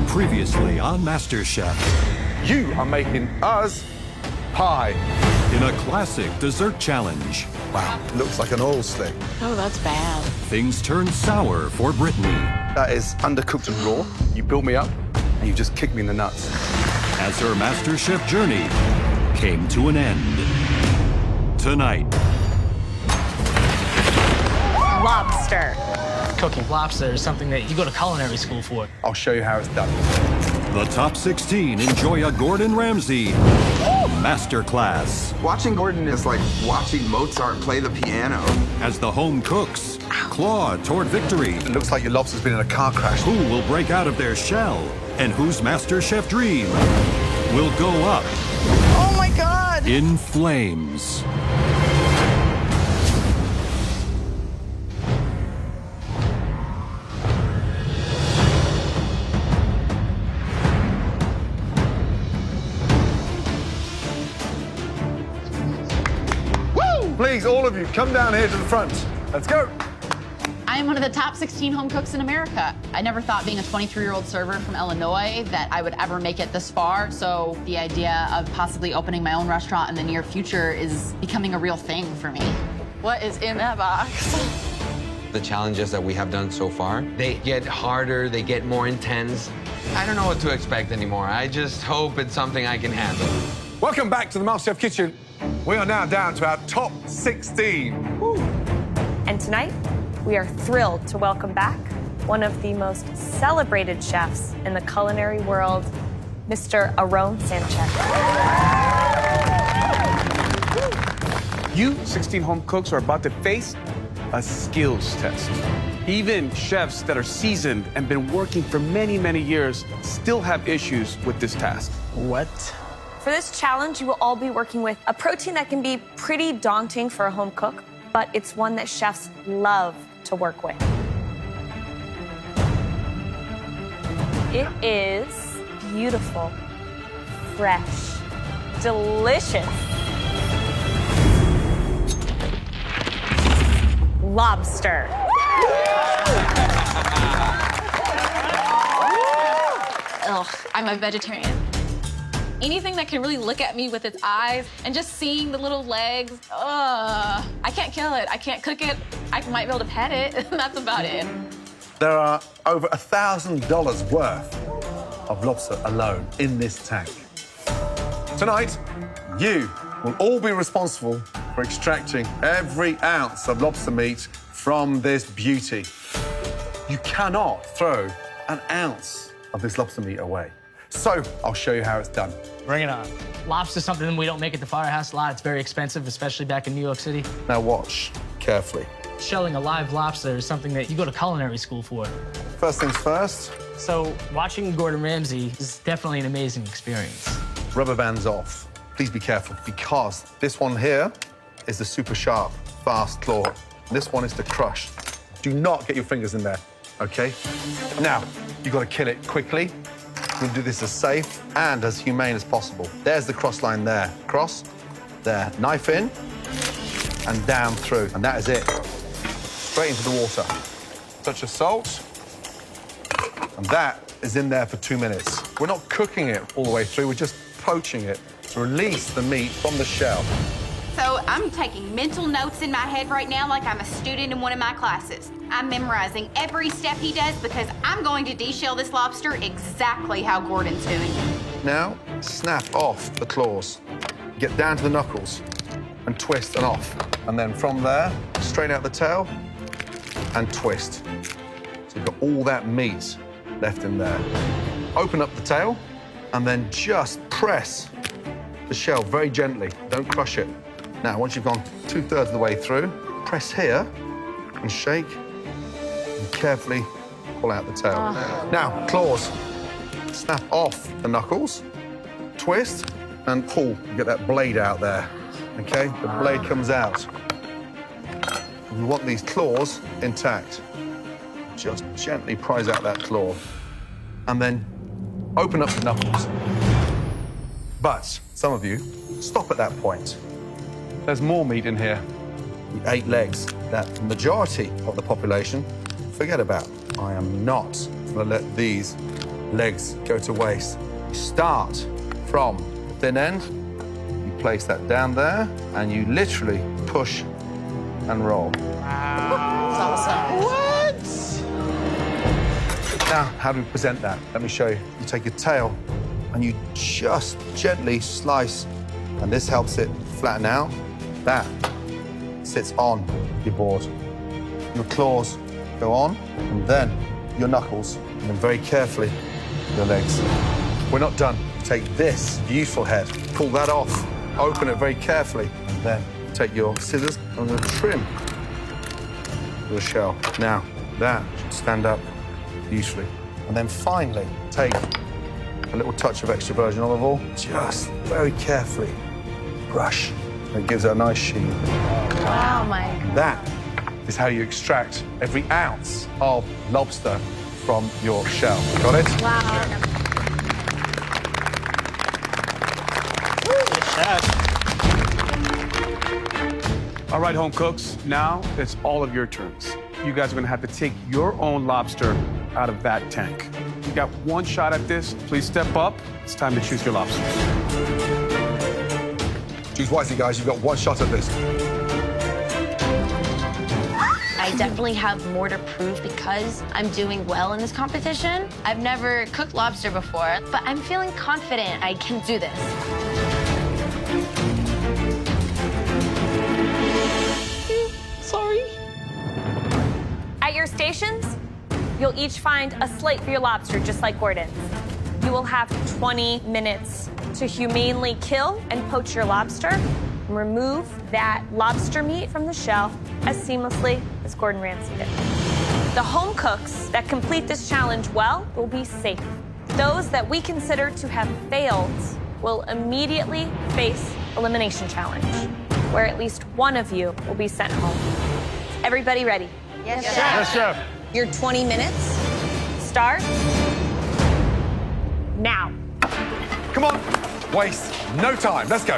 Previously on MasterChef. You are making us pie. In a classic dessert challenge. Wow, looks like an oil slick. Oh, that's bad. Things turned sour for Brittany. That is undercooked and raw. You built me up, and you just kicked me in the nuts. As her MasterChef journey came to an end. Tonight. Lobster. Cooking lobster is something that you go to culinary school for. I'll show you how it's done. The top 16 enjoy a Gordon Ramsay Masterclass. Watching Gordon is like watching Mozart play the piano. As the home cooks claw toward victory. It looks like your lobster's been in a car crash. Who will break out of their shell? And whose MasterChef dream will go up Oh my God! in flames? Please, all of you, come down here to the front. Let's go. I am one of the top 16 home cooks in America. I never thought being a 23-year-old server from Illinois that I would ever make it this far. So the idea of possibly opening my own restaurant in the near future is becoming a real thing for me. What is in that box? The challenges that we have done so far, they get harder, they get more intense. I don't know what to expect anymore. I just hope it's something I can handle. Welcome back to the MasterChef Kitchen. We are now down to our top 16. Woo. And tonight, we are thrilled to welcome back one of the most celebrated chefs in the culinary world, Mr. Aaron Sanchez. You 16 home cooks are about to face a skills test. Even chefs that are seasoned and been working for many, many years still have issues with this task. What? For this challenge, you will all be working with a protein that can be pretty daunting for a home cook, but it's one that chefs love to work with. It is beautiful, fresh, delicious. Lobster. Ugh, I'm a vegetarian. Anything that can really look at me with its eyes and just seeing the little legs, I can't kill it. I can't cook it. I might be able to pet it, and that's about it. There are over $1,000 worth of lobster alone in this tank. Tonight, you will all be responsible for extracting every ounce of lobster meat from this beauty. You cannot throw an ounce of this lobster meat away. So, I'll show you how it's done. Bring it on. Lobster's something we don't make at the firehouse a lot. It's very expensive, especially back in New York City. Now watch carefully. Shelling a live lobster is something that you go to culinary school for. First things first, So watching Gordon Ramsay is definitely an amazing experience. rubber bands off. Please be careful, because this one here is the super sharp, fast claw. This one is the crush. Do not get your fingers in there, okay? Now, you've got to kill it quickly. We'll do this as safe and as humane as possible. There's the cross line there. Cross, there. Knife in, and down through, and that is it. Straight into the water. Touch of salt, and that is in there for 2 minutes. We're not cooking it all the way through, we're just poaching it to release the meat from the shell. So I'm taking mental notes in my head right now like I'm a student in one of my classes. I'm memorizing every step he does because I'm going to deshell this lobster exactly how Gordon's doing it. Now, snap off the claws. Get down to the knuckles and twist and off. And then from there, straight out the tail and twist. So you've got all that meat left in there. Open up the tail and then just press the shell very gently. Don't crush it. Now, once you've gone 2/3 of the way through, press here and shake and carefully pull out the tail. Now, claws. Snap off the knuckles, twist and pull. You get that blade out there, okay? The blade comes out. We want these claws intact. Just gently prise out that claw and then open up the knuckles. But some of you stop at that point. There's more meat in here. The 8 legs that the majority of the population forget about. I am not going to let these legs go to waste. You start from the thin end, you place that down there, and you literally push and roll. That's awesome. What? Now, how do we present that? Let me show you. You take your tail and you just gently slice, and this helps it flatten out. That sits on your board. Your claws go on, and then your knuckles, and then very carefully, your legs. We're not done. Take this beautiful head, pull that off, open it very carefully, and then take your scissors and I'm going to trim your shell. Now, that should stand up beautifully. And then finally, take a little touch of extra virgin olive oil, just very carefully brush. It gives it a nice sheen. Wow, Mike. That is how you extract every ounce of lobster from your shell. Got it? Wow. All right, home cooks, now it's all of your turns. You guys are gonna have to take your own lobster out of that tank. You got one shot at this. Please step up. It's time to choose your lobsters. Choose wisely, guys. You've got one shot at this. I definitely have more to prove because I'm doing well in this competition. I've never cooked lobster before, but I'm feeling confident I can do this. Sorry. At your stations, you'll each find a slate for your lobster, just like Gordon's. You will have 20 minutes to humanely kill and poach your lobster and remove that lobster meat from the shell as seamlessly as Gordon Ramsay did. The home cooks that complete this challenge well will be safe. Those that we consider to have failed will immediately face elimination challenge, where at least one of you will be sent home. Everybody ready? Yes, Chef. Yes, Chef. Your 20 minutes start now. Come on. Waste no time. Let's go.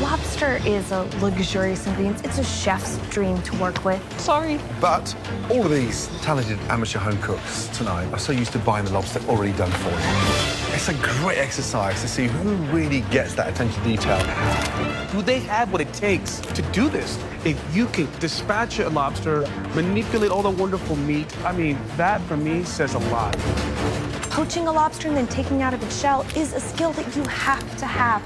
Lobster is a luxurious ingredient. It's a chef's dream to work with. Sorry. But all of these talented amateur home cooks tonight are so used to buying the lobster already done for you. It's a great exercise to see who really gets that attention to detail. Do they have what it takes to do this? If you can dispatch a lobster, manipulate all the wonderful meat, I mean, that for me says a lot. Poaching a lobster and then taking out of its shell is a skill that you have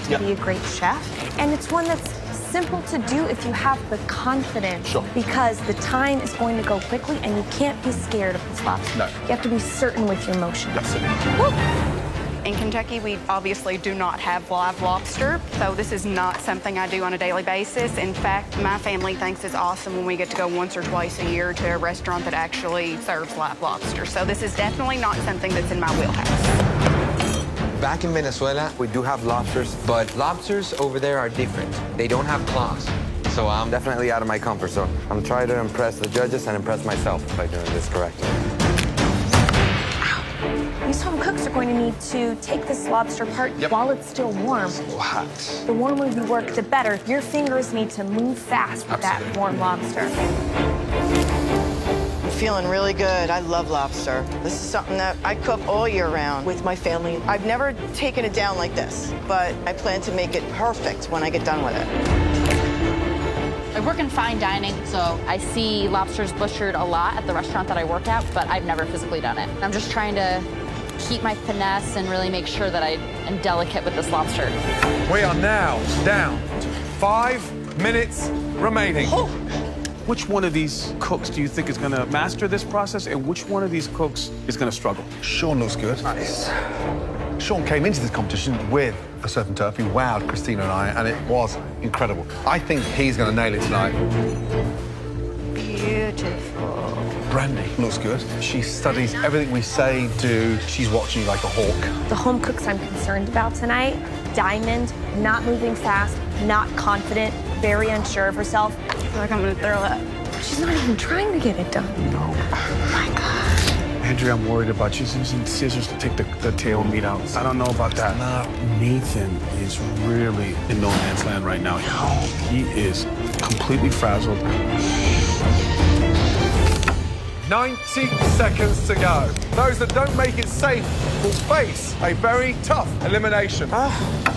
to be a great chef. And it's one that's simple to do if you have the confidence. Sure. Because the time is going to go quickly and you can't be scared of this lobster. No. You have to be certain with your motion. That's it. In Kentucky, we obviously do not have live lobster, so this is not something I do on a daily basis. In fact, my family thinks it's awesome when we get to go once or twice a year to a restaurant that actually serves live lobster. So this is definitely not something that's in my wheelhouse. Back in Venezuela, we do have lobsters, but lobsters over there are different. They don't have claws. So I'm definitely out of my comfort zone. I'm trying to impress the judges and impress myself by doing this correctly. These home cooks are going to need to take this lobster apart while it's still warm. So hot. The warmer you work, the better. Your fingers need to move fast with that warm lobster. I'm feeling really good. I love lobster. This is something that I cook all year round with my family. I've never taken it down like this, but I plan to make it perfect when I get done with it. I work in fine dining, so I see lobsters butchered a lot at the restaurant that I work at, but I've never physically done it. I'm just trying to keep my finesse and really make sure that I am delicate with this lobster. We are now down to 5 minutes remaining. Oh. Which one of these cooks do you think is gonna master this process, and which one of these cooks is gonna struggle? Sean looks good. Nice. Sean came into this competition with a surf and turf. He wowed Christina and I, and it was incredible. I think he's going to nail it tonight. Beautiful. Brandy looks good. She studies everything we say, do. She's watching you like a hawk. The home cooks I'm concerned about tonight, Diamond, not moving fast, not confident, very unsure of herself. I feel like I'm gonna throw up. She's not even trying to get it done. No. Oh my gosh. Andrea, I'm worried about you using scissors to take the tail meat out. I don't know about that. Nathan is really in no man's land right now. He is completely frazzled. 90 seconds to go. Those that don't make it safe will face a very tough elimination.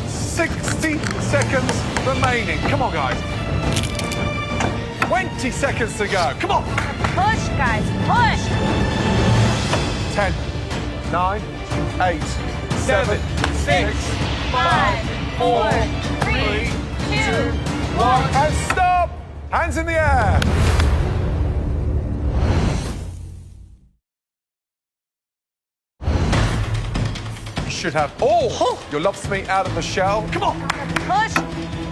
60 seconds remaining. Come on, guys. 20 seconds to go. Come on. Push, guys, push. 10, 9, 8, 7, 6, 5, 4, 3, 2, 1, and stop! Hands in the air. You should have all your lobster meat out of the shell. Come on. push.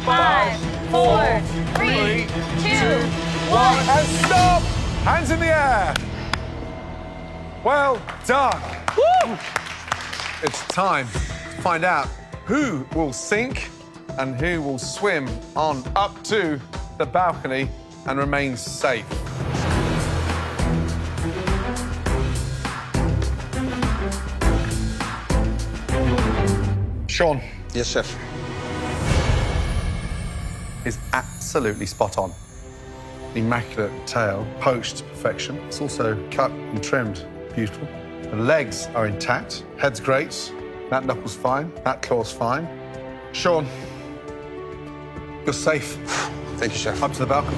5, 4, 3, 2, 1, and stop! Hands in the air. Well done. Woo! It's time to find out who will sink and who will swim on up to the balcony and remain safe. Sean. Yes, chef. Is absolutely spot on. Immaculate tail, poached to perfection. It's also cut and trimmed, beautiful. The legs are intact, head's great, that knuckle's fine, that claw's fine. Sean, you're safe. Thank you, chef. Up to the balcony.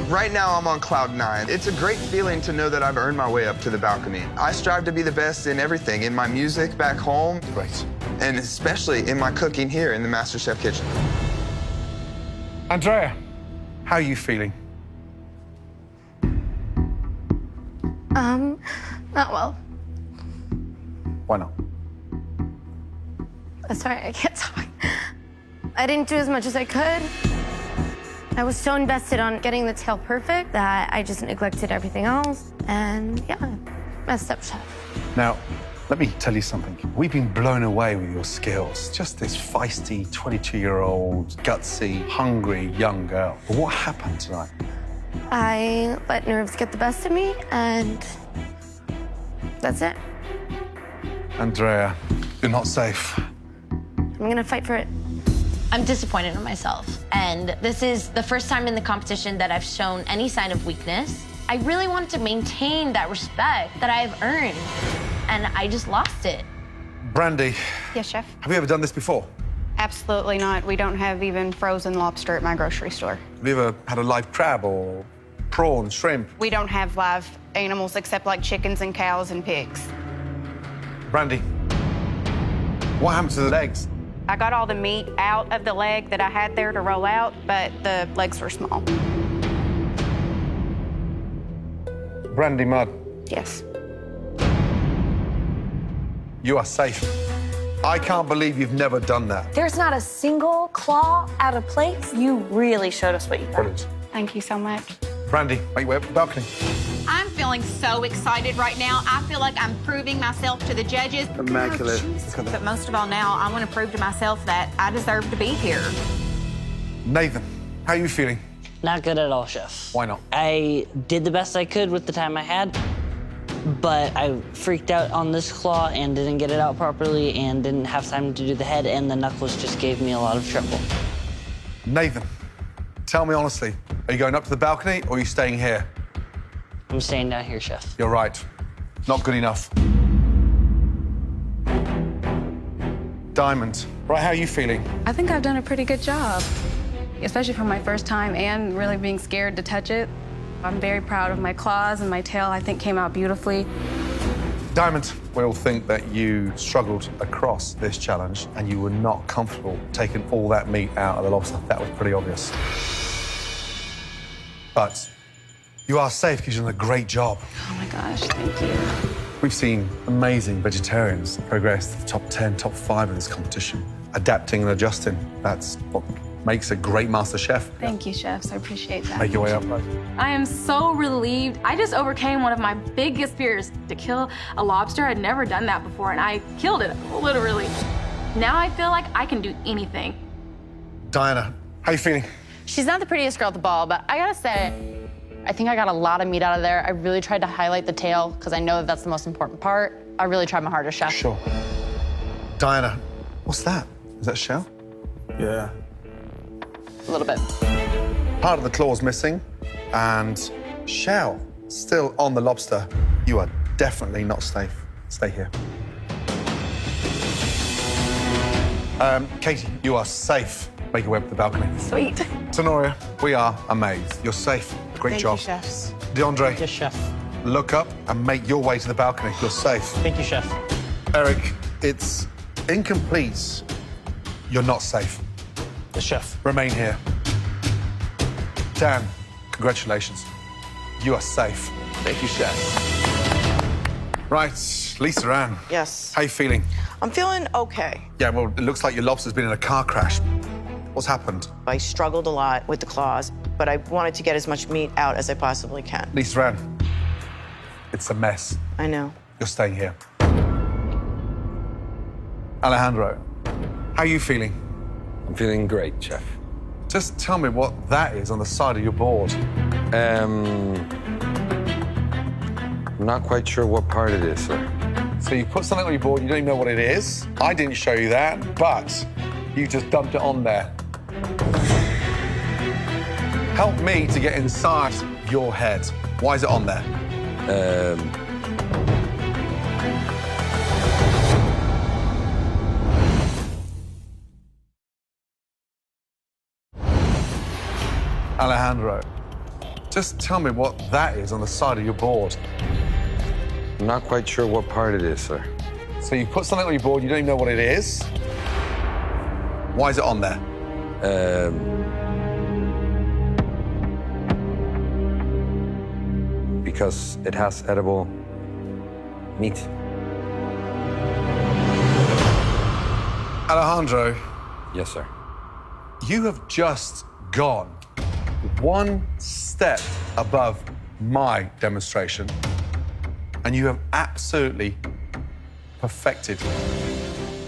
Right now, I'm on cloud 9. It's a great feeling to know that I've earned my way up to the balcony. I strive to be the best in everything, in my music back home. Great. And especially in my cooking here in the MasterChef kitchen. Andrea, how are you feeling? Not well. Why not? Sorry, I can't talk. I didn't do as much as I could. I was so invested on getting the tail perfect that I just neglected everything else. And yeah, messed up, chef. Now, let me tell you something. We've been blown away with your skills. Just this feisty, 22-year-old, gutsy, hungry young girl. But what happened tonight? I let nerves get the best of me, and that's it. Andrea, you're not safe. I'm gonna fight for it. I'm disappointed in myself, and this is the first time in the competition that I've shown any sign of weakness. I really wanted to maintain that respect that I've earned, and I just lost it. Brandy. Yes, chef. Have you ever done this before? Absolutely not. We don't have even frozen lobster at my grocery store. Have you ever had a live crab or prawn, shrimp? We don't have live animals except like chickens and cows and pigs. Brandy, what happened to the legs? I got all the meat out of the leg that I had there to roll out, but the legs were small. Brandy Mudd. Yes. You are safe. I can't believe you've never done that. There's not a single claw out of place. You really showed us what you got. Brilliant. Thank you so much. Brandy, make your way up to the balcony. I'm feeling so excited right now. I feel like I'm proving myself to the judges. Immaculate. But most of all now, I want to prove to myself that I deserve to be here. Nathan, how are you feeling? Not good at all, chef. Why not? I did the best I could with the time I had, but I freaked out on this claw and didn't get it out properly and didn't have time to do the head, and the knuckles just gave me a lot of trouble. Nathan, tell me honestly, are you going up to the balcony or are you staying here? I'm staying down here, chef. You're right. Not good enough. Diamond, right, how are you feeling? I think I've done a pretty good job, especially for my first time and really being scared to touch it. I'm very proud of my claws, and my tail, I think, came out beautifully. Diamond, we all think that you struggled across this challenge and you were not comfortable taking all that meat out of the lobster. That was pretty obvious. But you are safe because you've done a great job. Oh my gosh, thank you. We've seen amazing vegetarians progress to the top 10, top 5 in this competition. Adapting and adjusting, that's what makes a great master chef. Thank you, chefs. I appreciate that. Make your way up. I am so relieved. I just overcame one of my biggest fears, to kill a lobster. I'd never done that before, and I killed it, literally. Now I feel like I can do anything. Diana, how you feeling? She's not the prettiest girl at the ball, but I gotta say, I think I got a lot of meat out of there. I really tried to highlight the tail because I know that that's the most important part. I really tried my hardest, chef. Sure. Diana, what's that? Is that shell? Yeah. A little bit. Part of the claw's missing, and shell. still on the lobster, you are definitely not safe. Stay here. Katie, you are safe. Make your way up to the balcony. Sweet. Tenoria, we are amazed. You're safe. Great job. Thank you, chefs. DeAndre, Yes, chef. look up and make your way to the balcony. You're safe. Thank you, chef. Eric, it's incomplete. You're not safe. Yes, chef. Remain here. Dan, congratulations. You are safe. Thank you, chef. Right, Lisa Ann. Yes. How you feeling? I'm feeling okay. Yeah, well, it looks like your lobster's been in a car crash. What's happened? I struggled a lot with the claws, but I wanted to get as much meat out as I possibly can. Lisa Ann, it's a mess. I know. You're staying here. Alejandro, how are you feeling? I'm feeling great, chef. Just tell me what that is on the side of your board. I'm not quite sure what part it is, sir. So you put something on your board, you don't even know what it is. I didn't show you that, but you just dumped it on there. Help me to get inside your head. Why is it on there? Alejandro, just tell me what that is on the side of your board. I'm not quite sure what part it is, sir. So you put something on your board, you don't even know what it is. Why is it on there? Because it has edible meat. Alejandro. Yes, sir. You have just gone one step above my demonstration, and you have absolutely perfected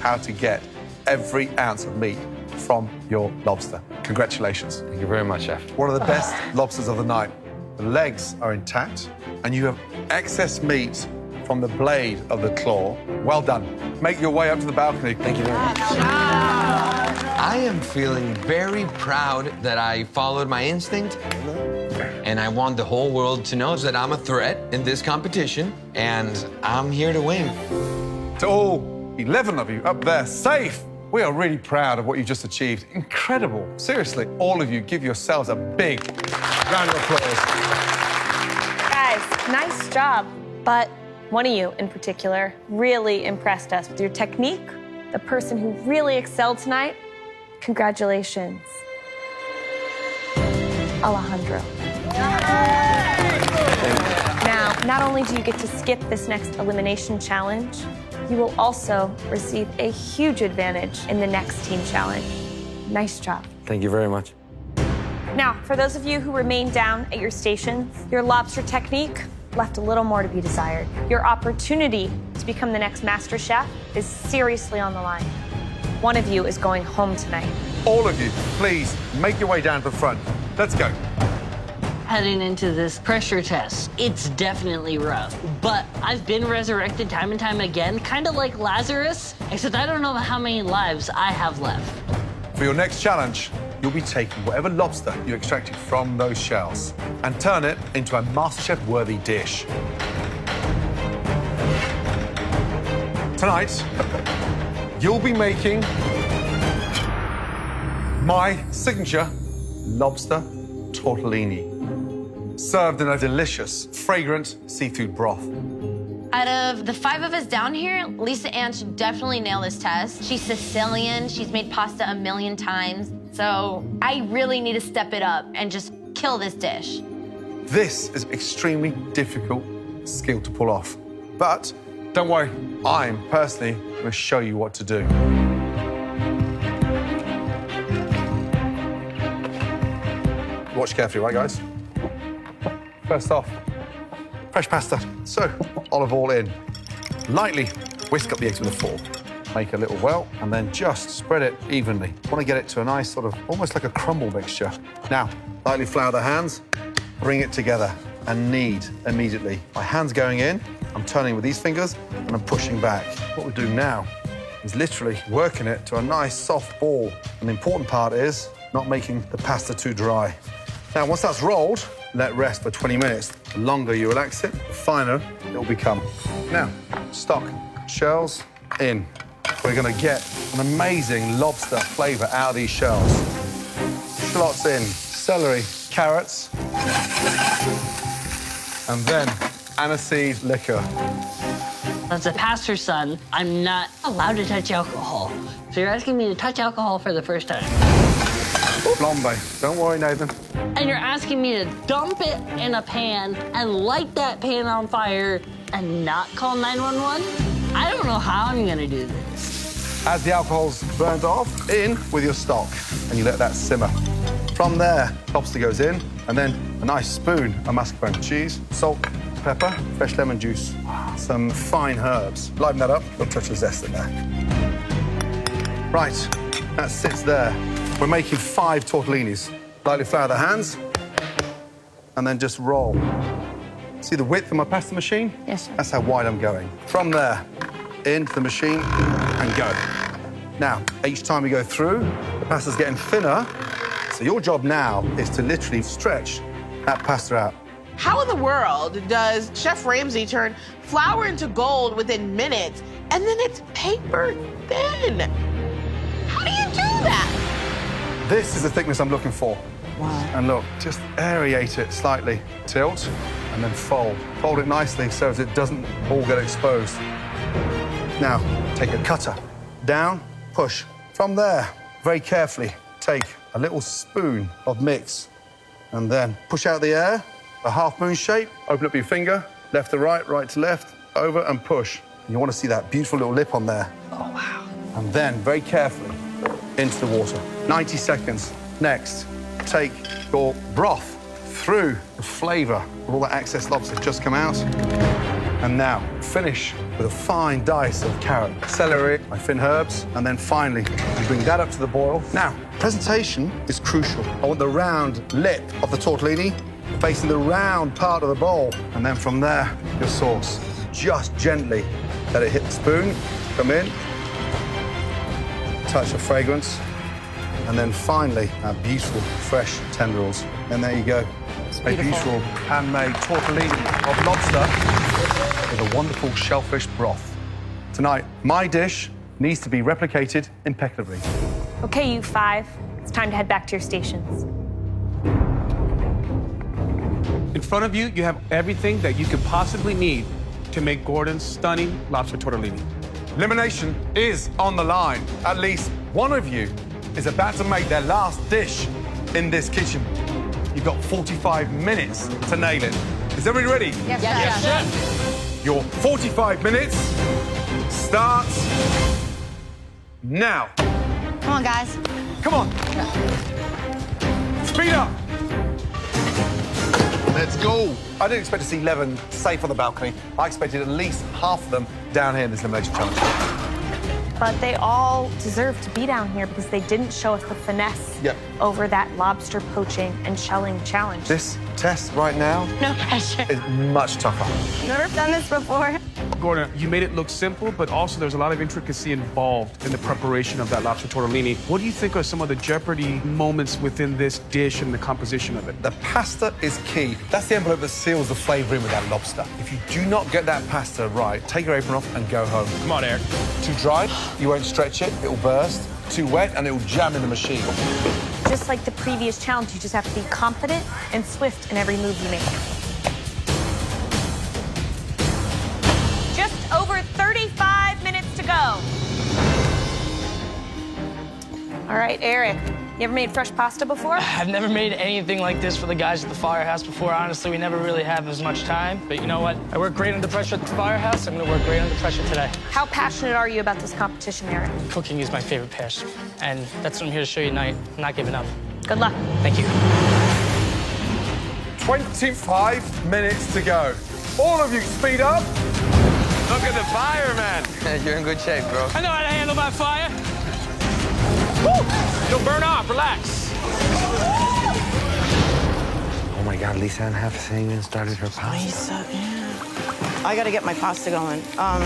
how to get every ounce of meat from your lobster. Congratulations. Thank you very much, chef. One of the best lobsters of the night. The legs are intact, and you have excess meat from the blade of the claw. Well done. Make your way up to the balcony. Thank you very much. I am feeling very proud that I followed my instinct, and I want the whole world to know that I'm a threat in this competition, and I'm here to win. To all 11 of you up there, safe. We are really proud of what you just achieved. Incredible. Seriously, all of you, give yourselves a big round of applause. Guys, nice job. But one of you in particular really impressed us with your technique. The person who really excelled tonight, congratulations, Alejandro. Now, not only do you get to skip this next elimination challenge, you will also receive a huge advantage in the next team challenge. Nice job. Thank you very much. Now, for those of you who remain down at your stations, your lobster technique left a little more to be desired. Your opportunity to become the next Master Chef is seriously on the line. One of you is going home tonight. All of you, please make your way down to the front. Let's go. Heading into this pressure test, it's definitely rough. But I've been resurrected time and time again, kind of like Lazarus, except I don't know how many lives I have left. For your next challenge, you'll be taking whatever lobster you extracted from those shells and turn it into a MasterChef-worthy dish. Tonight, you'll be making my signature lobster tortellini, served in a delicious, fragrant seafood broth. Out of the 5 of us down here, Lisa Ann should definitely nail this test. She's Sicilian, she's made pasta a million times, so I really need to step it up and just kill this dish. This is extremely difficult skill to pull off. But don't worry, I'm personally going to show you what to do. Watch carefully, right, guys? First off, fresh pasta. So, olive oil in. Lightly whisk up the eggs with a fork. Make a little well, and then just spread it evenly. Want to get it to a nice sort of, almost like a crumble mixture. Now, lightly flour the hands, bring it together, and knead immediately. My hand's going in, I'm turning with these fingers, and I'm pushing back. What we're doing now is literally working it to a nice soft ball. And the important part is not making the pasta too dry. Now, once that's rolled, let rest for 20 minutes. The longer you relax it, the finer it will become. Now, stock, shells in. We're gonna get an amazing lobster flavor out of these shells. Shallots in, celery, carrots, and then aniseed liquor. As a pastor's son, I'm not allowed to touch alcohol. So you're asking me to touch alcohol for the first time. Flambe. Don't worry, Nathan. And you're asking me to dump it in a pan and light that pan on fire and not call 911? I don't know how I'm gonna do this. As the alcohol's burned off, in with your stock, and you let that simmer. From there, lobster goes in, and then a nice spoon of mascarpone cheese, salt, pepper, fresh lemon juice, some fine herbs. Liven that up, got a touch of zest in there. Right, that sits there. We're making 5 tortellinis. Lightly flour the hands, and then just roll. See the width of my pasta machine? Yes, sir. That's how wide I'm going. From there, into the machine, and go. Now, each time you go through, the pasta's getting thinner, so your job now is to literally stretch that pasta out. How in the world does Chef Ramsay turn flour into gold within minutes, and then it's paper thin? How do you do that? This is the thickness I'm looking for. Wow. And look, just aerate it slightly. Tilt, and then fold. Fold it nicely so as it doesn't all get exposed. Now, take a cutter. Down, push. From there, very carefully, take a little spoon of mix, and then push out the air, a half moon shape, open up your finger, left to right, right to left, over and push. And you want to see that beautiful little lip on there. Oh, wow. And then, very carefully, into the water. 90 seconds. Next, take your broth through the flavor of all that excess lobster just come out. And now, finish with a fine dice of carrot, celery, my thin herbs, and then finally, you bring that up to the boil. Now, presentation is crucial. I want the round lip of the tortellini facing the round part of the bowl. And then from there, your sauce. Just gently let it hit the spoon, come in, touch of fragrance, and then finally, our beautiful, fresh tendrils. And there you go. A beautiful handmade tortellini of lobster with a wonderful shellfish broth. Tonight, my dish needs to be replicated impeccably. Okay, you 5. It's time to head back to your stations. In front of you, you have everything that you could possibly need to make Gordon's stunning lobster tortellini. Elimination is on the line. At least one of you is about to make their last dish in this kitchen. You've got 45 minutes to nail it. Is everybody ready? Yes, Yes, chef. Your 45 minutes starts now. Come on, guys. Come on. Speed up. Let's go. I didn't expect to see 11 safe on the balcony. I expected at least half of them down here in this elimination challenge. But they all deserve to be down here because they didn't show us the finesse over that lobster poaching and shelling challenge. This test right now No pressure. is much tougher. Never done this before. Gordon, you made it look simple, but also there's a lot of intricacy involved in the preparation of that lobster tortellini. What do you think are some of the jeopardy moments within this dish and the composition of it? The pasta is key. That's the envelope that seals the flavor in with that lobster. If you do not get that pasta right, take your apron off and go home. Come on, Eric. Too dry, you won't stretch it, it'll burst. Too wet, and it'll jam in the machine. Just like the previous challenge, you just have to be confident and swift in every move you make. Just over 35 minutes to go. All right, Eric, you ever made fresh pasta before? I've never made anything like this for the guys at the firehouse before. Honestly, we never really have as much time. But you know what? I work great under pressure at the firehouse. I'm gonna work great under pressure today. How passionate are you about this competition, Eric? Cooking is my favorite passion. And that's what I'm here to show you tonight. I'm not giving up. Good luck. Thank you. 25 minutes to go. All of you, speed up. Look at the fire, man. You're in good shape, bro. I know how to handle my fire. Woo! Don't burn off, relax. Oh my God, Lisa and half sang and started her pasta. Lisa, yeah. I gotta get my pasta going. I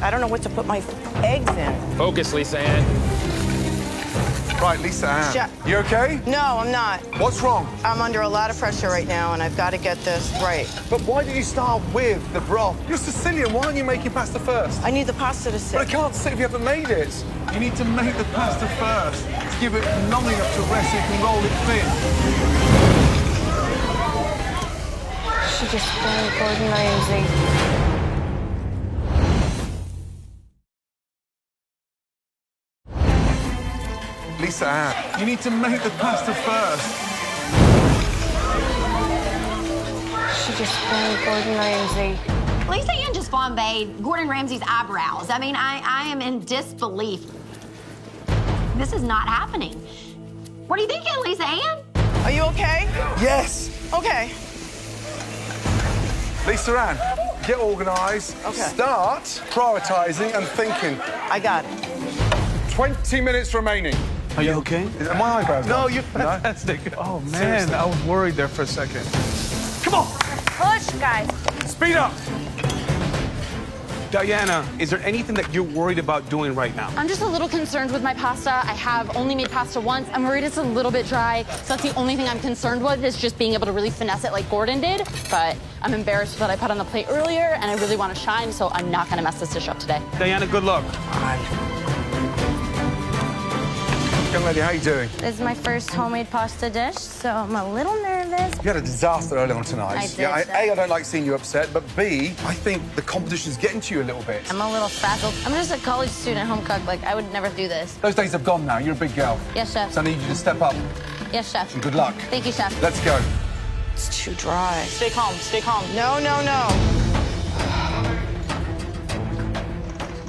don't know what to put my eggs in. Focus, Lisa Ann. Right, Lisa Ann. Chef. You okay? No, I'm not. What's wrong? I'm under a lot of pressure right now, and I've got to get this right. But why did you start with the broth? You're Sicilian. Why aren't you making pasta first? I need the pasta to sit. But it can't sit if you haven't made it. You need to make the pasta first. To give it long enough to rest so you can roll it thin. She just spoiled Gordon Ramsay. Lisa Ann, you need to make the pasta first. She just spoiled Gordon Ramsay. Lisa Ann just flambéed Gordon Ramsay's eyebrows. I mean, I am in disbelief. This is not happening. What are you thinking, Lisa Ann? Are you okay? Yes. Okay. Lisa Ann, get organised. Okay. Start prioritising and thinking. I got it. 20 minutes remaining. Are you okay? Are my eyebrows No, done? you're fantastic. Oh, man, Seriously. I was worried there for a second. Come on, Push, guys. speed up. Diana, is there anything that you're worried about doing right now? I'm just a little concerned with my pasta. I have only made pasta once. I'm worried it's a little bit dry. So that's the only thing I'm concerned with is just being able to really finesse it like Gordon did. But I'm embarrassed with what I put on the plate earlier, and I really want to shine, so I'm not going to mess this dish up today. Diana, good luck. Young lady, how you doing? This is my first homemade pasta dish, so I'm a little nervous. You had a disaster early on tonight. I did, Yeah, Chef. A, I don't like seeing you upset, but B, I think the competition's getting to you a little bit. I'm a little frazzled. I'm just a college student home cook. Like, I would never do this. Those days have gone now. You're a big girl. Yes, Chef. So I need you to step up. Yes, Chef. And good luck. Thank you, Chef. Let's go. It's too dry. Stay calm, stay calm. No, no, no.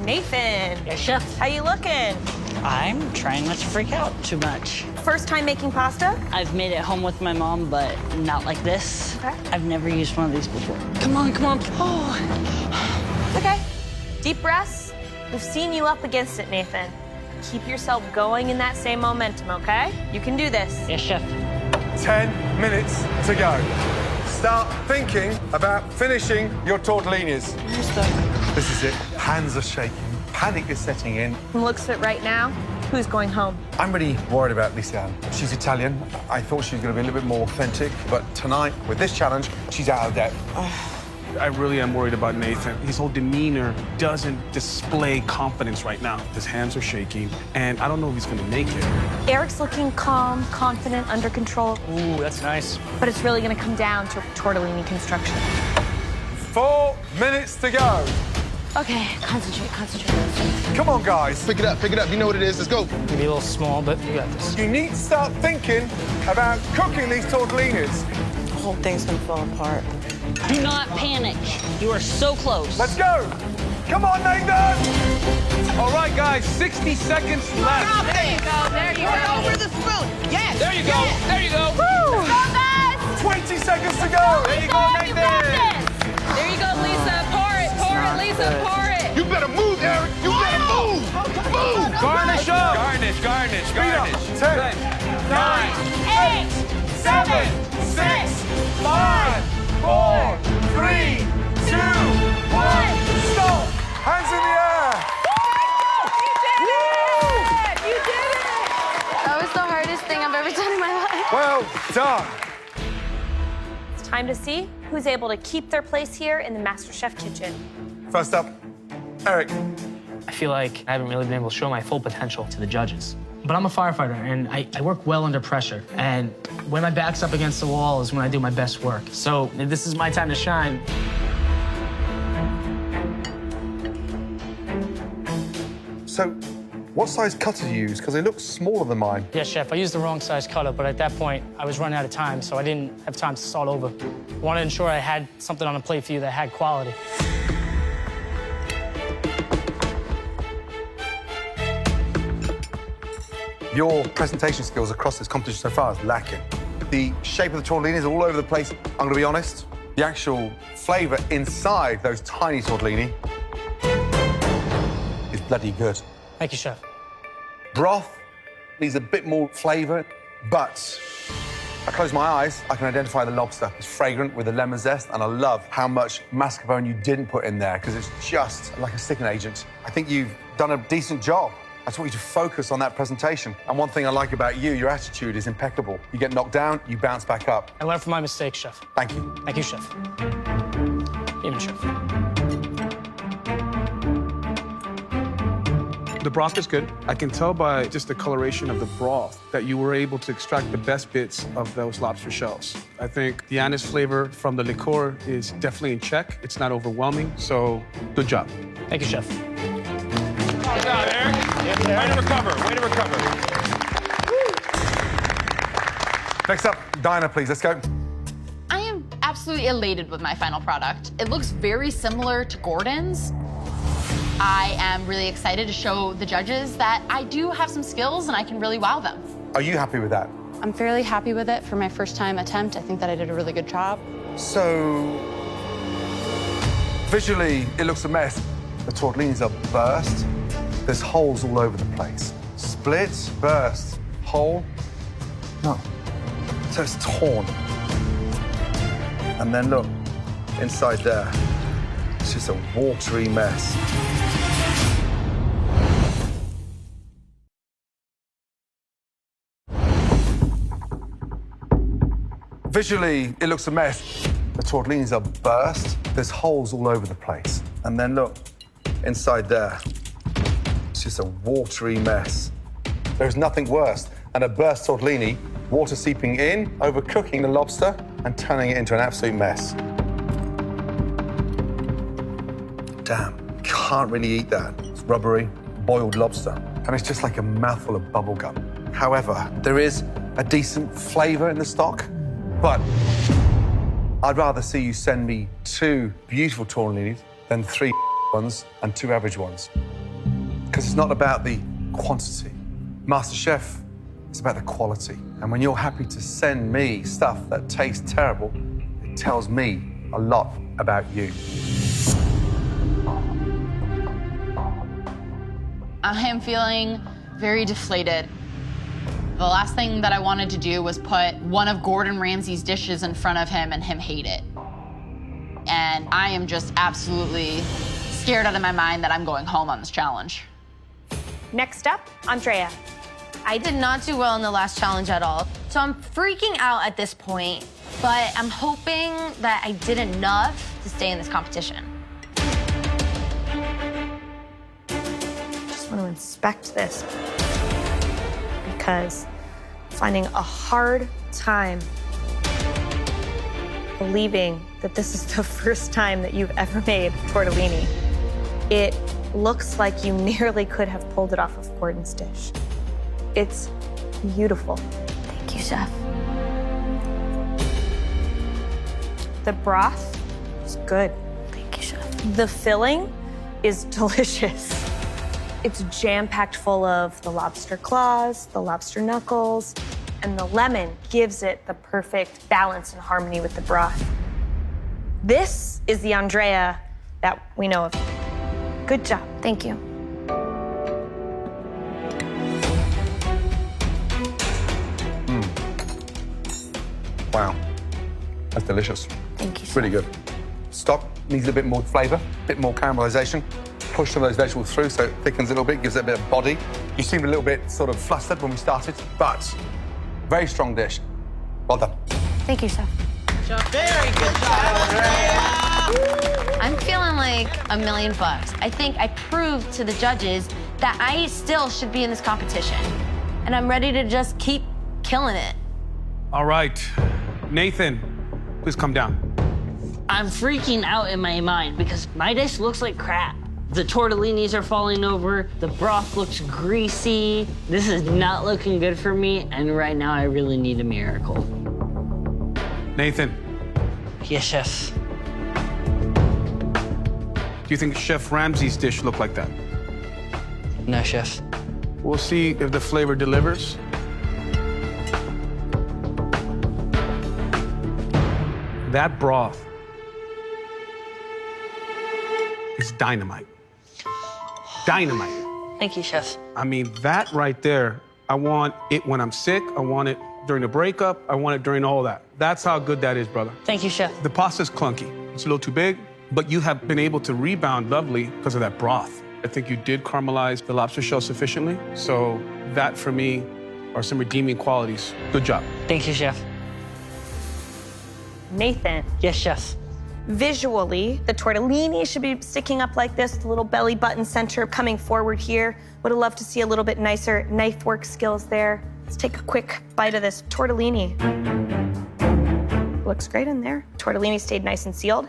Nathan. Yes, Chef. How you looking? I'm trying not to freak out too much. First time making pasta? I've made it home with my mom, but not like this. Okay. I've never used one of these before. Come on, come on. Oh. Okay. Deep breaths. We've seen you up against it, Nathan. Keep yourself going in that same momentum, okay? You can do this. Yes, Chef. 10 minutes to go. Start thinking about finishing your tortellinis. This is it. Hands are shaking. Panic is setting in. From looks of it right now, who's going home? I'm really worried about Lisa Ann. She's Italian. I thought she was going to be a little bit more authentic, but tonight, with this challenge, she's out of depth. I really am worried about Nathan. His whole demeanor doesn't display confidence right now. His hands are shaking, and I don't know if he's going to make it. Eric's looking calm, confident, under control, Ooh, that's nice. but it's really gonna come down to tortellini construction. 4 minutes to go. Okay, concentrate. Come on, guys. Pick it up, you know what it is, let's go. Maybe a little small, but you got this. You need to start thinking about cooking these tortellinis. The whole thing's gonna fall apart. Do not panic. You are so close. Let's go. Come on, Nathan. All right, guys, 60 seconds left. There you go, there you go. Over the spoon. Yes. There you go, there you go. Woo! Go, guys! 20 seconds to go. There you go, You got Nathan. this! There you go, Lisa. Pour it, Lisa, pour it. You better move, Eric, you better move! Move! Garnish up. Garnish, garnish, Speed up. 10, 9, 8, 7, 6, 5, 4, 3, 2, 1. Stop. Hands in the air. You did it! That was the hardest thing I've ever done in my life. Well done. It's time to see who's able to keep their place here in the MasterChef kitchen. First up, Eric. I feel like I haven't really been able to show my full potential to the judges. But I'm a firefighter, and I work well under pressure. And when my back's up against the wall is when I do my best work. So this is my time to shine. So, what size cutter do you use? Because they look smaller than mine. Yes, Chef, I used the wrong size cutter, but at that point, I was running out of time, so I didn't have time to start over. I wanted to ensure I had something on the plate for you that had quality. Your presentation skills across this competition so far is lacking. The shape of the tortellini is all over the place. I'm going to be honest. The actual flavour inside those tiny tortellini is bloody good. Thank you, Chef. Broth needs a bit more flavour, but I close my eyes, I can identify the lobster. It's fragrant with the lemon zest, and I love how much mascarpone you didn't put in there, because it's just like a sticking agent. I think you've done a decent job. I just want you to focus on that presentation. And one thing I like about you, your attitude is impeccable. You get knocked down, you bounce back up. I learned from my mistakes, Chef. Thank you. Thank you, Chef. Even Chef. The broth is good. I can tell by just the coloration of the broth that you were able to extract the best bits of those lobster shells. I think the anise flavor from the liqueur is definitely in check. It's not overwhelming, so good job. Thank you, Chef. Good job, Eric. Way to recover. Way to recover. Next up, Dinah, please. Let's go. I am absolutely elated with my final product. It looks very similar to Gordon's. I am really excited to show the judges that I do have some skills and I can really wow them. Are you happy with that? I'm fairly happy with it for my first time attempt. I think that I did a really good job. So, visually, it looks a mess. The tortellinis are burst. There's holes all over the place. Split, burst, hole. No. So it's torn. And then look, inside there, it's just a watery mess. Visually, it looks a mess. The tortellinis are burst. There's holes all over the place. And then look, inside there, it's just a watery mess. There's nothing worse than a burst tortellini, water seeping in, overcooking the lobster, and turning it into an absolute mess. Damn, can't really eat that. It's rubbery, boiled lobster. And it's just like a mouthful of bubble gum. However, there is a decent flavor in the stock, but I'd rather see you send me 2 beautiful tortellinis than 3 ones and 2 average ones. Because it's not about the quantity. MasterChef, it's about the quality. And when you're happy to send me stuff that tastes terrible, it tells me a lot about you. I am feeling very deflated. The last thing that I wanted to do was put one of Gordon Ramsay's dishes in front of him and him hate it. And I am just absolutely scared out of my mind that I'm going home on this challenge. Next up, Andrea. I did not do well in the last challenge at all, so I'm freaking out at this point, but I'm hoping that I did enough to stay in this competition. Just want to inspect this because I'm finding a hard time believing that this is the first time that you've ever made tortellini. It looks like you nearly could have pulled it off of Gordon's dish. It's beautiful. Thank you, Chef. The broth is good. Thank you, Chef. The filling is delicious. It's jam-packed full of the lobster claws, the lobster knuckles, and the lemon gives it the perfect balance and harmony with the broth. This is the Andrea that we know of. Good job. Thank you. Wow, that's delicious. Thank you. It's really good. Stock needs a bit more flavor, a bit more caramelization. Push some of those vegetables through so it thickens a little bit, gives it a bit of body. You seemed a little bit sort of flustered when we started, but very strong dish. Well done. Thank you, Chef. Very good job, Andrea. I'm feeling like $1 million. I think I proved to the judges that I still should be in this competition. And I'm ready to just keep killing it. All right, Nathan, please come down. I'm freaking out in my mind because my dish looks like crap. The tortellinis are falling over, the broth looks greasy. This is not looking good for me, and right now I really need a miracle. Nathan. Yes, Chef. Do you think Chef Ramsay's dish looked like that? No, Chef. We'll see if the flavor delivers. That broth is dynamite. Dynamite. Thank you, Chef. I mean, that right there, I want it when I'm sick. I want it during the breakup. I want it during all that. That's how good that is, brother. Thank you, Chef. The pasta's clunky. It's a little too big, but you have been able to rebound lovely because of that broth. I think you did caramelize the lobster shell sufficiently. So that, for me, are some redeeming qualities. Good job. Thank you, Chef. Nathan. Yes, Chef. Visually, the tortellini should be sticking up like this, the little belly button center coming forward here. Would have loved to see a little bit nicer knife work skills there. Let's take a quick bite of this tortellini. Looks great in there. Tortellini stayed nice and sealed.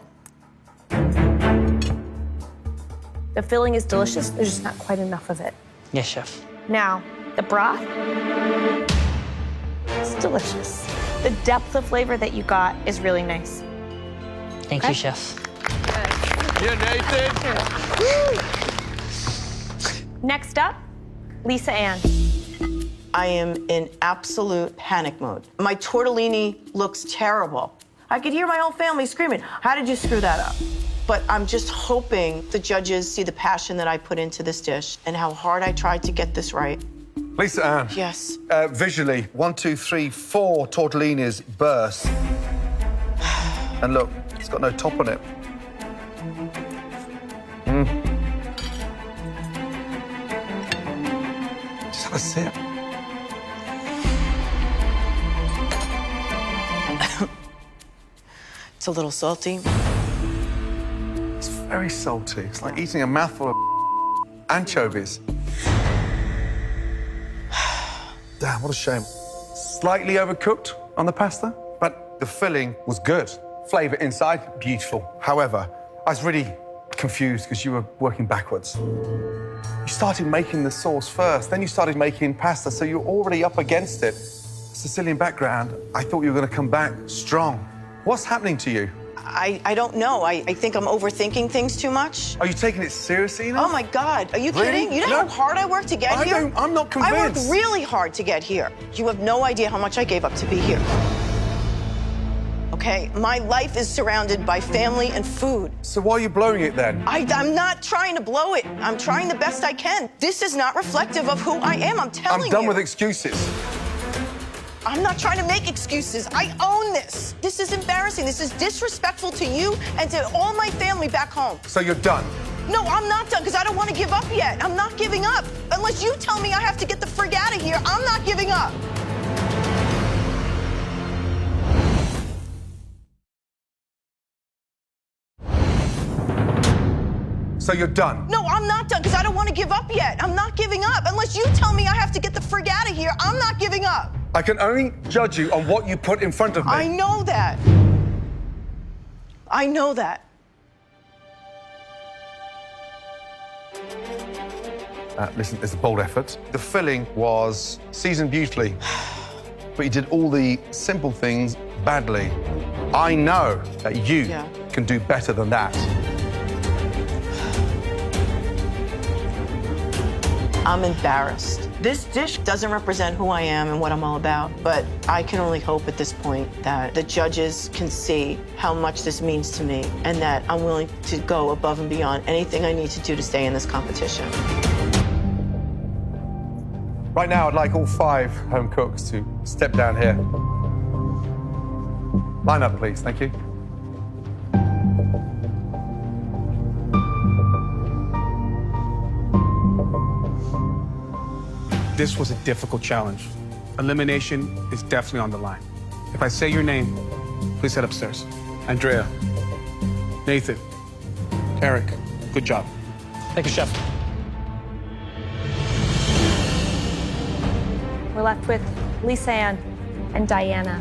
The filling is delicious, there's just not quite enough of it. Yes, Chef. Now, the broth, it's delicious. The depth of flavor that you got is really nice. Thank you, Chef. Yeah, Nathan. Next up, Lisa Ann. I am in absolute panic mode. My tortellini looks terrible. I could hear my whole family screaming, how did you screw that up? But I'm just hoping the judges see the passion that I put into this dish and how hard I tried to get this right. Lisa Ann. Yes. Visually, 1, 2, 3, 4 tortellinis burst. And look, it's got no top on it. Just have a sip. It's a little salty. It's very salty. It's like eating a mouthful of anchovies. Damn, what a shame. Slightly overcooked on the pasta, but the filling was good. Flavor inside, beautiful. However, I was really confused because you were working backwards. You started making the sauce first, then you started making pasta, so you're already up against it. Sicilian background, I thought you were going to come back strong. What's happening to you? I don't know. I think I'm overthinking things too much. Are you taking it seriously enough? Oh, my God. Are you Really? kidding? You know No. how hard I worked to get here? I'm not I worked convinced. really hard to get here. You have no idea how much I gave up to be here. Okay? My life is surrounded by family and food. So why are you blowing it then? I'm not trying to blow it. I'm trying the best I can. This is not reflective of who I am. I'm telling you. I'm done with excuses. I'm not trying to make excuses. I own this. This is embarrassing. This is disrespectful to you and to all my family back home. So you're done? No, I'm not done because I don't want to give up yet. I'm not giving up. Unless you tell me I have to get the frig out of here, I'm not giving up. So you're done? No, I'm not done because I don't want to give up yet. I'm not giving up. Unless you tell me I have to get the frig out of here, I'm not giving up. I can only judge you on what you put in front of me. I know that. I know that. Listen, it's a bold effort. The filling was seasoned beautifully, but you did all the simple things badly. I know that you can do better than that. I'm embarrassed. This dish doesn't represent who I am and what I'm all about, but I can only hope at this point that the judges can see how much this means to me and that I'm willing to go above and beyond anything I need to do to stay in this competition. Right now, I'd like all 5 home cooks to step down here. Line up, please. Thank you. This was a difficult challenge. Elimination is definitely on the line. If I say your name, please head upstairs. Andrea, Nathan, Eric, good job. Thank you, Chef. We're left with Lisa Ann and Diana.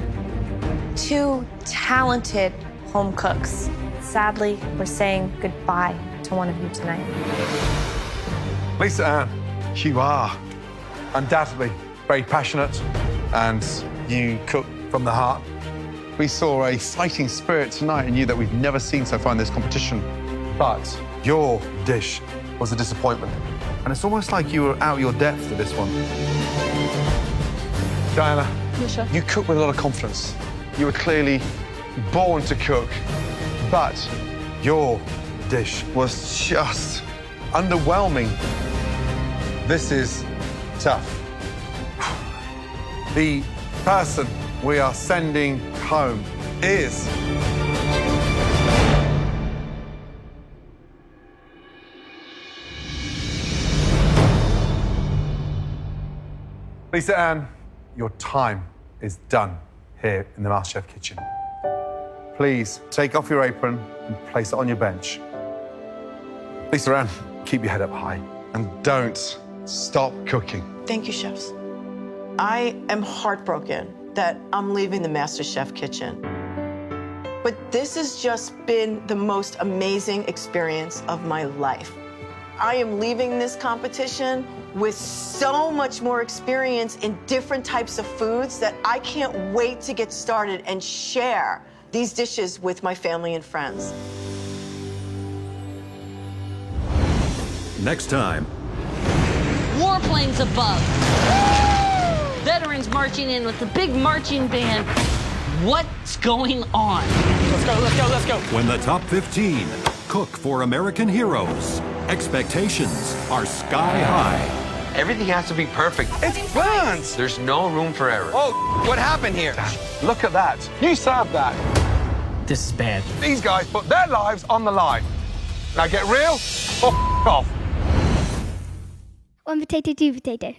2 talented home cooks. Sadly, we're saying goodbye to one of you tonight. Lisa Ann, you are undoubtedly very passionate and you cook from the heart. We saw a fighting spirit tonight and you that we've never seen so far in this competition. But your dish was a disappointment. And it's almost like you were out your depth with this one. Diana, you cook with a lot of confidence. You were clearly born to cook, but your dish was just underwhelming. This is tough. The person we are sending home is... Lisa Ann, your time is done here in the MasterChef kitchen. Please take off your apron and place it on your bench. Lisa Ann, keep your head up high and don't stop cooking. Thank you, chefs. I am heartbroken that I'm leaving the MasterChef kitchen. But this has just been the most amazing experience of my life. I am leaving this competition with so much more experience in different types of foods that I can't wait to get started and share these dishes with my family and friends. Next time. Warplanes above. Veterans marching in with the big marching band. What's going on? Let's go, let's go, let's go. When the top 15 cook for American heroes, expectations are sky high. Everything has to be perfect. It's burnt! There's no room for error. Oh, what happened here? Look at that. You served that. This is bad. These guys put their lives on the line. Now get real or off. One potato, two potato.